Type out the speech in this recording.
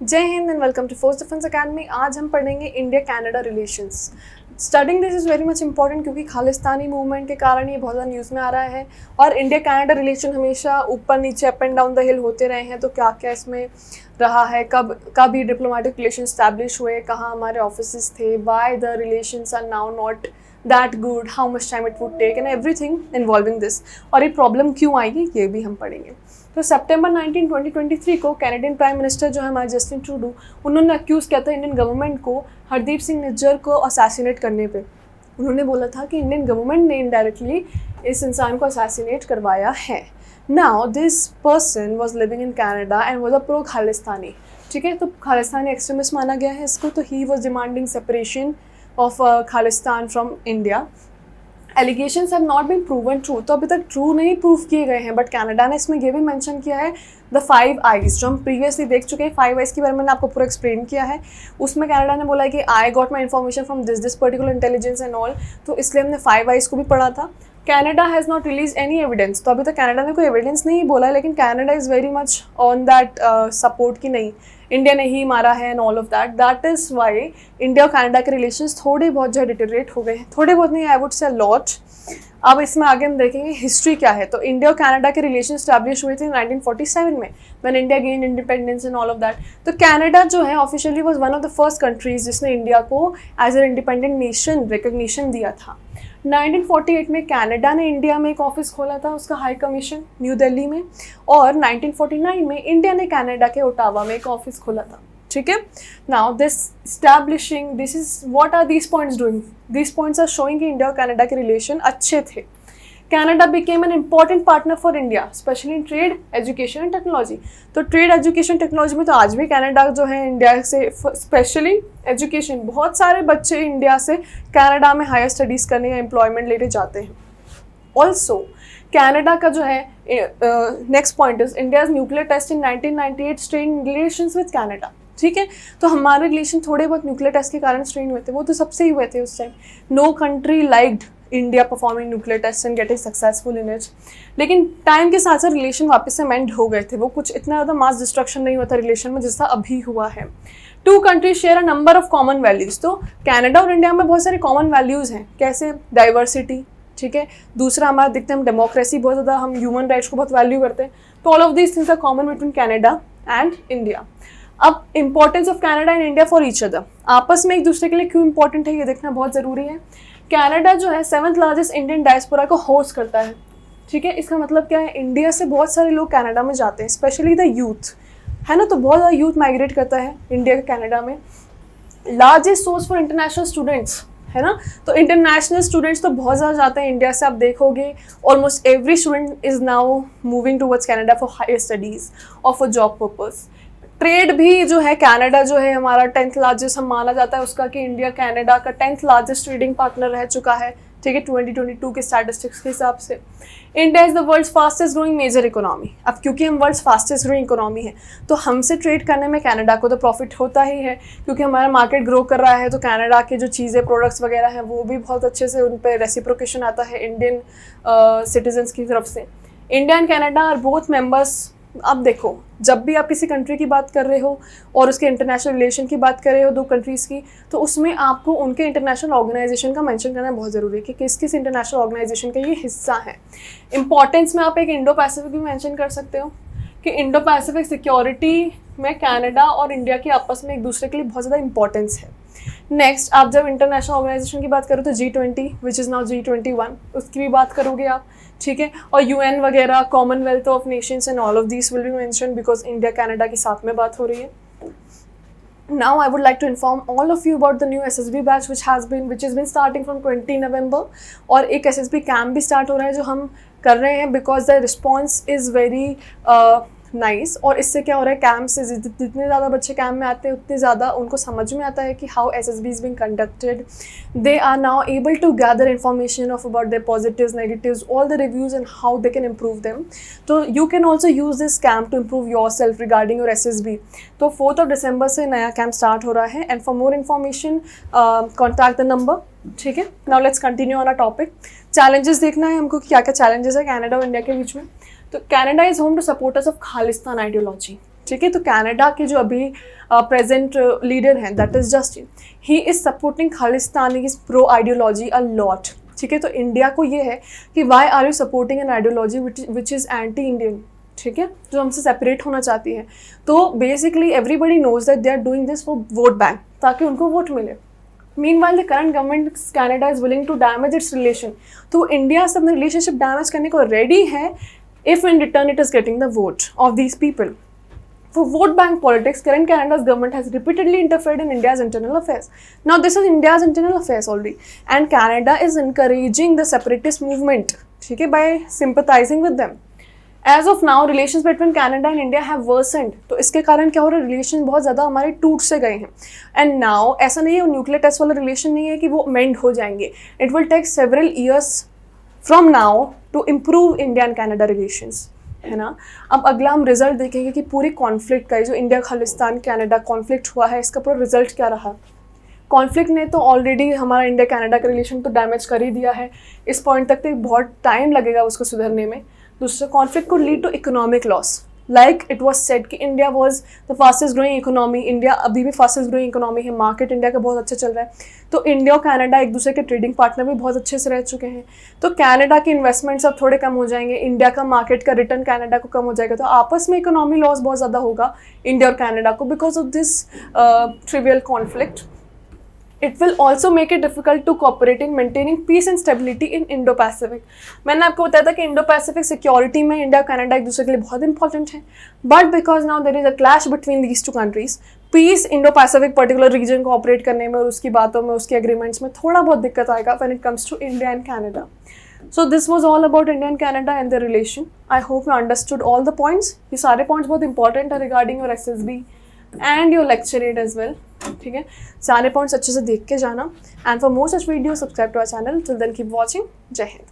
जय हिंद and welcome to Force Defence Academy. आज हम पढ़ेंगे India Canada relations. Studying this is very much important क्योंकि खालिस्तानी मूवमेंट के कारण ये बहुत ज़्यादा न्यूज़ में आ रहा है और इंडिया कनाडा रिलेशन हमेशा ऊपर नीचे अप एंड डाउन द हिल होते रहे हैं। तो क्या क्या इसमें रहा है, कब ये डिप्लोमेटिक रिलेशन स्टैब्लिश हुए, कहाँ हमारे ऑफिस थे, why the relations are now not that good, how much time it would take and everything involving this, और ये प्रॉब्लम क्यों आएगी ये भी हम पढ़ेंगे। तो सितंबर 19, 2023 को कैनेडियन प्राइम मिनिस्टर जो है हमारे जस्टिन ट्रूडो, उन्होंने अक्यूज़ किया था इंडियन गवर्नमेंट को हरदीप सिंह निज्जर को असैसिनेट करने पे। उन्होंने बोला था कि इंडियन गवर्नमेंट ने इनडायरेक्टली इस इंसान को असैसिनेट करवाया है। Now this person was living in Canada and was a pro Khalistani. ठीक है, तो खालिस्तानी एक्सट्रीमिस्ट माना गया है इसको। तो he was demanding separation of Khalistan from India. Allegations have not been proven true, तो अभी तक ट्रू नहीं प्रूव किए गए हैं, बट कनाडा ने इसमें ये भी मेंशन किया है द 5 आइज, जो हम प्रीवियसली देख चुके हैं। 5 आइज के बारे में मैंने आपको पूरा एक्सप्लेन किया है। उसमें कनाडा ने बोला है कि I got my information from this particular intelligence and all, तो इसलिए हमने 5 आइज को भी पढ़ा था। Canada has not release any evidence, तो अभी तक कनाडा ने कोई एविडेंस नहीं बोला है, लेकिन Canada is very much on that support कि नहीं इंडिया ने ही मारा है and all of that. That is why India और कनाडा के रिलेशंस थोड़े बहुत जो है डिटेरिएट हो गए हैं, थोड़े बहुत नहीं, आई वुड से लॉट। अब इसमें आगे हम देखेंगे हिस्ट्री क्या है। तो इंडिया और कनाडा के रिलेशन स्टैब्लिश हुए थे 1947 में, when India gain independence and all of that. तो कनाडा जो है officially was one of the first countries जिसने इंडिया को as an independent nation recognition दिया था। 1948 में कनाडा ने इंडिया में एक ऑफिस खोला था, उसका हाई कमीशन न्यू दिल्ली में, और 1949 में इंडिया ने कनाडा के ओटावा में एक ऑफिस खोला था। ठीक है, now this establishing this is what are these points doing, these points are showing कि इंडिया और कनाडा के रिलेशन अच्छे थे। Canada became an important partner for India specially in trade, education and technology. तो ट्रेड, एजुकेशन, टेक्नोलॉजी में तो आज भी कनाडा जो है इंडिया से, स्पेशली एजुकेशन, बहुत सारे बच्चे इंडिया से कनाडा में हायर स्टडीज़ करने या एम्प्लॉयमेंट लेने जाते हैं। ऑल्सो कनाडा का जो है next point is India's nuclear test in 1998 strain relations with Canada. ठीक है, तो हमारे रिलेशन थोड़े बहुत न्यूक्लियर टेस्ट के कारण स्ट्रेन हुए थे, वो तो सबसे ही हुए थे उस time. No country liked India performing nuclear test and getting successful in it. लेकिन टाइम के साथ साथ रिलेशन वापस से मेंड हो गए थे, वो कुछ इतना ज़्यादा मास डिस्ट्रक्शन नहीं हुआ था रिलेशन में जिसका अभी हुआ है। Two countries share a number of common values. तो कनाडा और इंडिया में बहुत सारे कॉमन वैल्यूज़ हैं, कैसे डाइवर्सिटी, ठीक है, दूसरा हमारा दिखते हैं हम डेमोक्रेसी, बहुत ज़्यादा हम ह्यूमन राइट्स को बहुत वैल्यू करते हैं। तो all of these things are common between Canada and India. अब importance of Canada and India for each other, आपस में एक दूसरे के लिए क्यों इंपॉर्टेंट है ये देखना बहुत ज़रूरी है। कनाडा जो है 7th लार्जेस्ट इंडियन डायस्पोरा को होस्ट करता है। ठीक है, इसका मतलब क्या है, इंडिया से बहुत सारे लोग कनाडा में जाते हैं, स्पेशली द यूथ, है ना, तो बहुत ज़्यादा यूथ माइग्रेट करता है इंडिया के कनाडा में। Largest source for international students, है ना, तो इंटरनेशनल स्टूडेंट्स तो बहुत ज़्यादा जाते हैं इंडिया से। आप देखोगे almost every student is now moving towards Canada for higher studies और फॉर जॉब पर्पज़। ट्रेड भी जो है कनाडा जो है हमारा 10th लार्जेस्ट हम माना जाता है उसका, कि इंडिया कनाडा का 10th लार्जेस्ट ट्रेडिंग पार्टनर रह चुका है। ठीक है, 2022 के स्टैटिस्टिक्स के हिसाब से। India is the world's fastest growing major economy. अब क्योंकि हम वर्ल्ड्स फास्टेस्ट ग्रोइंग इकोनॉमी है, तो हमसे ट्रेड करने में कनाडा को तो प्रॉफिट होता ही है, क्योंकि हमारा मार्केट ग्रो कर रहा है। तो कनाडा के जो चीज़ें, प्रोडक्ट्स वगैरह हैं, वो भी बहुत अच्छे से उन पर रेसिप्रोकेशन आता है इंडियन सिटीजन्स की तरफ से। India and Canada are both members. अब देखो, जब भी आप किसी कंट्री की बात कर रहे हो और उसके इंटरनेशनल रिलेशन की बात कर रहे हो दो कंट्रीज़ की, तो उसमें आपको उनके इंटरनेशनल ऑर्गेनाइजेशन का मेंशन करना बहुत ज़रूरी है कि किस किस इंटरनेशनल ऑर्गेनाइजेशन का ये हिस्सा है। इंपॉर्टेंस में आप एक इंडो पैसिफिक भी मेंशन कर सकते हो कि इंडो पैसिफिक सिक्योरिटी में कनाडा और इंडिया की आपस में एक दूसरे के लिए बहुत ज़्यादा इंपॉर्टेंस है। नेक्स्ट, आप जब इंटरनेशनल ऑर्गेनाइजेशन की बात करो तो G20 which is now G21, उसकी भी बात करोगे आप। ठीक है, और UN वगैरह, Commonwealth of Nations and all of this will be mention because India Canada की साथ में बात हो रही है। Now I would like to inform all of you about the new SSB batch which has been starting from 20 November, और एक SSB camp भी स्टार्ट हो रहा है जो हम कर रहे हैं because the response is very nice. और इससे क्या हो रहा है, कैंप से जितने ज़्यादा बच्चे कैंप में आते हैं उतने ज़्यादा उनको समझ में आता है कि how SSB is being conducted. They are now able to gather information of about their positives, negatives, all the reviews and how they can improve them. तो you can also use this camp to improve yourself regarding your SSB। तो 4 दिसंबर से नया camp start हो रहा है, and for more information contact the number. ठीक है, now let's continue on a topic. Challenges देखना है हमको, क्या क्या चैलेंजेस है कनाडा और इंडिया के बीच में। तो Canada is home to supporters of Khalistan ideology. ठीक है। तो कनाडा के जो अभी प्रेजेंट लीडर हैं, that is Justin, he is supporting Khalistani pro ideology a lot, ठीक है। तो इंडिया को ये है कि why are you supporting an ideology which is anti Indian, ठीक है, जो हमसे सेपरेट होना चाहती है। तो basically everybody knows that they are doing this for vote bank, ताकि उनको वोट मिले। Meanwhile, the current government Canada is willing to damage its relation. तो इंडिया से अपना रिलेशनशिप डैमेज करने को रेडी है if in return it is getting the vote of these people. For vote bank politics, current Canada's government has repeatedly interfered in India's internal affairs. Now this is India's internal affairs already, and Canada is encouraging the separatist movement, ठीक है, by sympathizing with them. As of now relations between Canada and India have worsened. तो इसके कारण क्या हो रहा है, relation बहुत ज़्यादा हमारे टूट से गए हैं। एंड नाउ ऐसा नहीं है, न्यूक्लियर टेस्ट वाला रिलेशन नहीं है कि वो मेंड हो जाएंगे। It will take several years from now to improve India and Canada relations, है ना। अब अगला हम रिजल्ट देखेंगे कि पूरी कॉन्फ्लिक्ट का, जो इंडिया खालिस्तान कनाडा कॉन्फ्लिक्ट हुआ है, इसका पूरा रिजल्ट क्या रहा। कॉन्फ्लिक्ट ने तो ऑलरेडी हमारा इंडिया कनाडा का रिलेशन तो डैमेज कर ही दिया है, इस पॉइंट तक तो बहुत टाइम लगेगा उसको सुधरने में। दूसरा, कॉन्फ्लिक्ट को lead to economic loss, like it was said कि India was the fastest growing economy, India अभी भी फास्टेस्ट ग्रोइंग इकोनॉमी है, मार्केट इंडिया का बहुत अच्छा चल रहा है। तो इंडिया और कनाडा एक दूसरे के ट्रेडिंग पार्टनर भी बहुत अच्छे से रह चुके हैं। तो कनाडा के इन्वेस्टमेंट्स अब थोड़े कम हो जाएंगे, इंडिया का मार्केट का रिटर्न कनाडा को कम हो जाएगा। तो आपस में इकोनॉमी लॉस बहुत ज़्यादा होगा इंडिया और कनाडा को because of this trivial conflict. It will also make it difficult to cooperate in maintaining peace and stability in Indo-Pacific. मैंने आपको बताया था कि Indo-Pacific सिक्योरिटी में इंडिया कनाडा एक दूसरे के लिए बहुत इंपॉर्टेंट है, but because now there is a clash between these two countries, peace Indo-Pacific particular region को ऑपरेट करने में और उसकी बातों में, उसके एग्रीमेंट्स में थोड़ा बहुत दिक्कत आएगा when it comes to India and Canada. So this was all about India and Canada and their relation. I hope you understood all the points. ये सारे points बहुत important है regarding your SSB and your lecture aid as well. ठीक है, सारे points अच्छे से देख के जाना। And for more such video subscribe to our channel. Till then keep watching. जय हिंद।